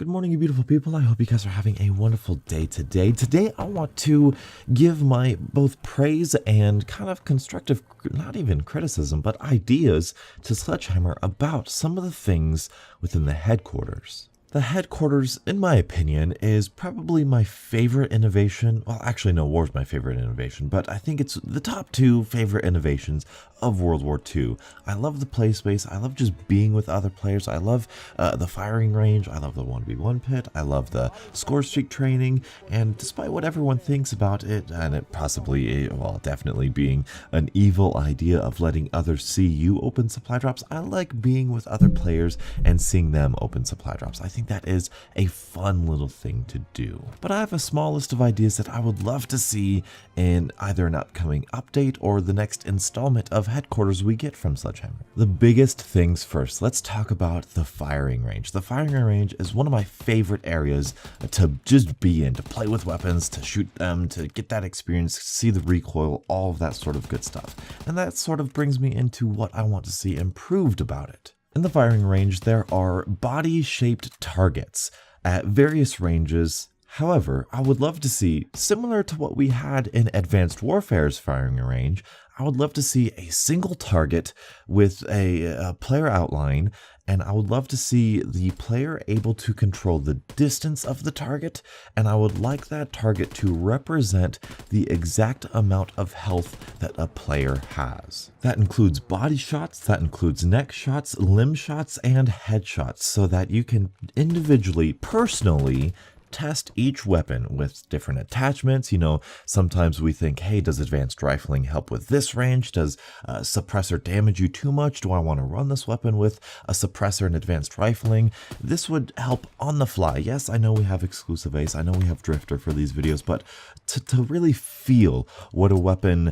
Good morning, you beautiful people. I hope you guys are having a wonderful day today. Today, I want to give my both praise and kind of constructive, not even criticism, but ideas to Sledgehammer about some of the things within the headquarters. The headquarters, in my opinion, is probably my favorite innovation. Well, actually, no, war's my favorite innovation, but I think it's the top two favorite innovations of World War II. I love the play space. I love just being with other players. I love the firing range. I love the 1v1 pit. I love the Scorestreak training. And despite what everyone thinks about it, and it possibly, well, definitely being an evil idea of letting others see you open supply drops, I like being with other players and seeing them open supply drops. I think that is a fun little thing to do. But I have a small list of ideas that I would love to see in either an upcoming update or the next installment of headquarters we get from Sledgehammer. The biggest things first, let's talk about the firing range. The firing range is one of my favorite areas to just be in, to play with weapons, to shoot them, to get that experience, see the recoil, all of that sort of good stuff. And that sort of brings me into what I want to see improved about it. In the firing range, there are body-shaped targets at various ranges. However, I would love to see, similar to what we had in Advanced Warfare's firing range, I would love to see a single target with a player outline, and I would love to see the player able to control the distance of the target, and I would like that target to represent the exact amount of health that a player has. That includes body shots, that includes neck shots, limb shots, and head shots, so that you can individually, personally, test each weapon with different attachments. You know, sometimes we think, hey, does advanced rifling help with this range? Does suppressor damage you too much? Do I want to run this weapon with a suppressor and advanced rifling? This would help on the fly. Yes, I know we have exclusive ace. I know we have drifter for these videos, but to really feel what a weapon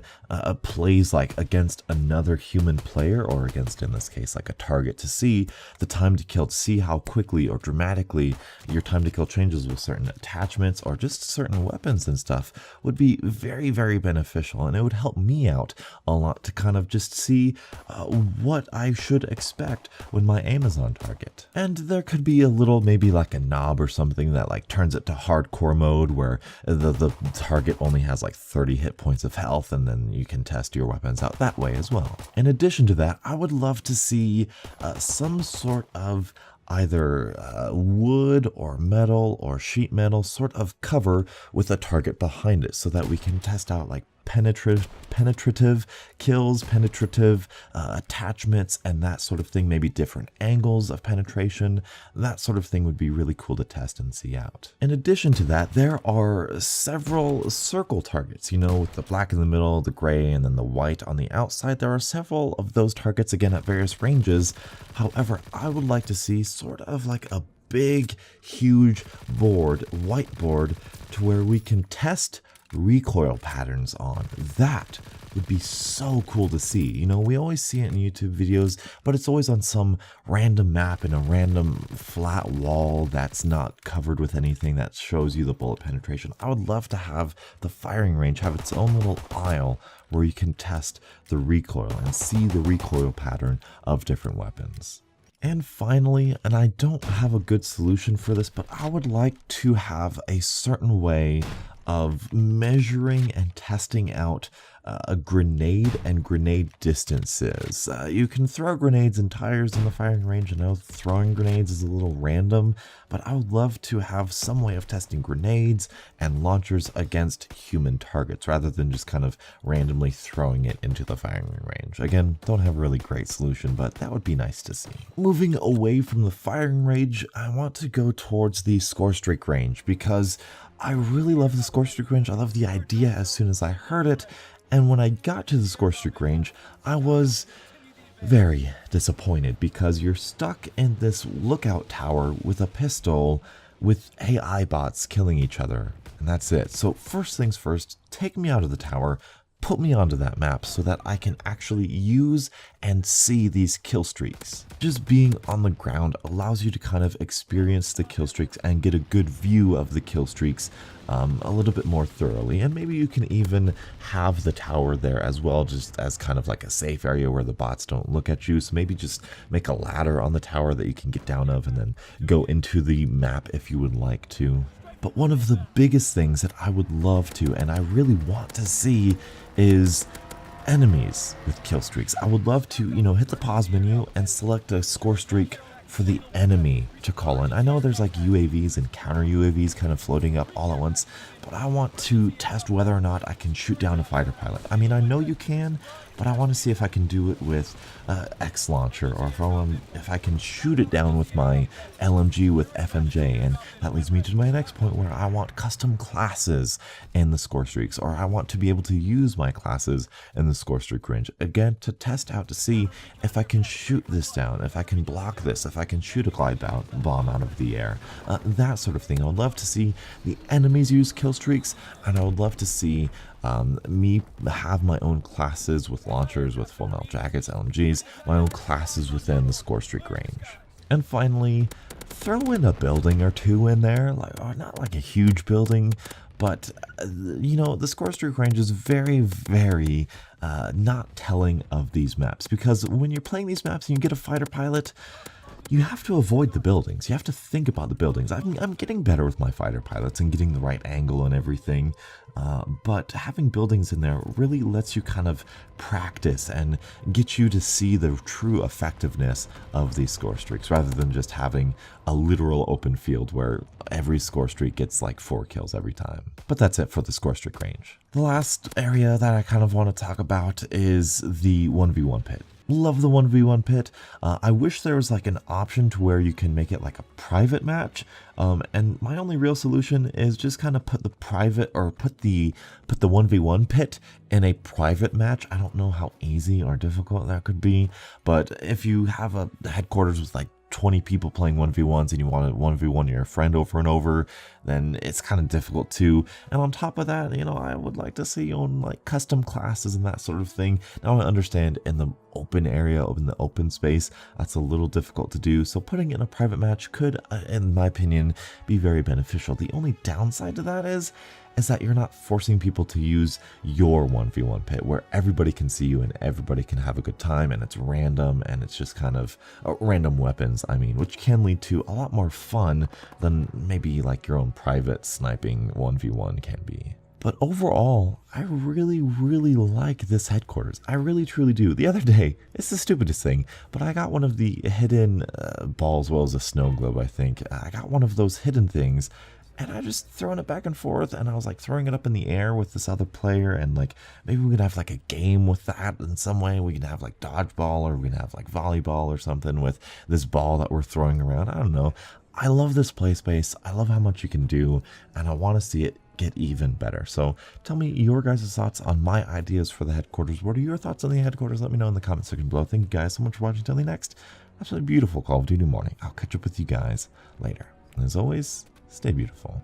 plays like against another human player, or against, in this case, like a target, to see the time to kill, to see how quickly or dramatically your time to kill changes with certain attachments or just certain weapons and stuff, would be very, very beneficial, and it would help me out a lot to kind of just see what I should expect when my aim is on target. And there could be a little, maybe like a knob or something that like turns it to hardcore mode, where the target only has like 30 hit points of health, and then you can test your weapons out that way as well. In addition to that, I would love to see some sort of either wood or metal or sheet metal sort of cover with a target behind it, so that we can test out like penetrative kills, penetrative attachments, and that sort of thing. Maybe different angles of penetration. That sort of thing would be really cool to test and see out. In addition to that, there are several circle targets, you know, with the black in the middle, the gray, and then the white on the outside. There are several of those targets, again, at various ranges. However, I would like to see sort of like a big, huge board, whiteboard, to where we can test recoil patterns on. That would be so cool to see. You know, we always see it in YouTube videos, but it's always on some random map in a random flat wall that's not covered with anything that shows you the bullet penetration. I would love to have the firing range have its own little aisle where you can test the recoil and see the recoil pattern of different weapons. And finally, and I don't have a good solution for this, but I would like to have a certain way of measuring and testing out a grenade and grenade distances. You can throw grenades and tires in the firing range. I know throwing grenades is a little random, but I would love to have some way of testing grenades and launchers against human targets, rather than just kind of randomly throwing it into the firing range. Again, don't have a really great solution, but that would be nice to see. Moving away from the firing range, I want to go towards the Scorestreak range, because I really love the Scorestreak range. I love the idea as soon as I heard it, and when I got to the Scorestreak range, I was very disappointed, because you're stuck in this lookout tower with a pistol with AI bots killing each other, and that's it. So first things first, take me out of the tower, put me onto that map so that I can actually use and see these kill streaks. Just being on the ground allows you to kind of experience the kill streaks and get a good view of the kill streaks a little bit more thoroughly, and maybe you can even have the tower there as well, just as kind of like a safe area where the bots don't look at you. So maybe just make a ladder on the tower that you can get down of and then go into the map if you would like to. But one of the biggest things that I would love to, and I really want to see, is enemies with kill streaks. I would love to, hit the pause menu and select a score streak for the enemy to call in. I know there's like UAVs and counter UAVs kind of floating up all at once, but I want to test whether or not I can shoot down a fighter pilot. I mean, I know you can, but I want to see if I can do it with X launcher, or if I can shoot it down with my LMG with FMJ. And that leads me to my next point, where I want custom classes in the score streaks, or I want to be able to use my classes in the score streak range. Again, to test out to see if I can shoot this down, if I can block this, if I can shoot a glide bomb out of the air, that sort of thing. I would love to see the enemies use kill streaks, and I would love to see me have my own classes with launchers, with full metal jackets, LMGs, my own classes within the score streak range. And finally, throw in a building or two in there, not like a huge building, but the score streak range is very, very not telling of these maps, because when you're playing these maps and you get a fighter pilot, you have to avoid the buildings. You have to think about the buildings. I'm getting better with my fighter pilots and getting the right angle and everything, but having buildings in there really lets you kind of practice and get you to see the true effectiveness of these score streaks, rather than just having a literal open field where every score streak gets like 4 kills every time. But that's it for the score streak range. The last area that I kind of want to talk about is the 1v1 pit. Love the 1v1 pit. I wish there was like an option to where you can make it like a private match. And my only real solution is just kind of put the 1v1 pit in a private match. I don't know how easy or difficult that could be, but if you have a headquarters with like 20 people playing 1v1s and you want to 1v1 your friend over and over, then it's kind of difficult too. And on top of that, I would like to see own like custom classes and that sort of thing. Now I understand in the open area, in the open space, that's a little difficult to do. So putting in a private match could, in my opinion, be very beneficial. The only downside to that is that you're not forcing people to use your 1v1 pit where everybody can see you and everybody can have a good time, and it's random, and it's just kind of random weapons, which can lead to a lot more fun than maybe like your own private sniping 1v1 can be. But overall, I really, really like this headquarters. I really, truly do. The other day, it's the stupidest thing, but I got one of the hidden balls, as well as a snow globe, I think. I got one of those hidden things, and I just throwing it back and forth, and I was like throwing it up in the air with this other player, and like maybe we could have like a game with that in some way. We can have like dodgeball, or we can have like volleyball or something with this ball that we're throwing around. I don't know. I love this play space. I love how much you can do, and I want to see it get even better. So tell me your guys' thoughts on my ideas for the headquarters. What are your thoughts on the headquarters? Let me know in the comment section below. Thank you guys so much for watching. Till the next absolutely beautiful Call of Duty morning. I'll catch up with you guys later. And as always, stay beautiful.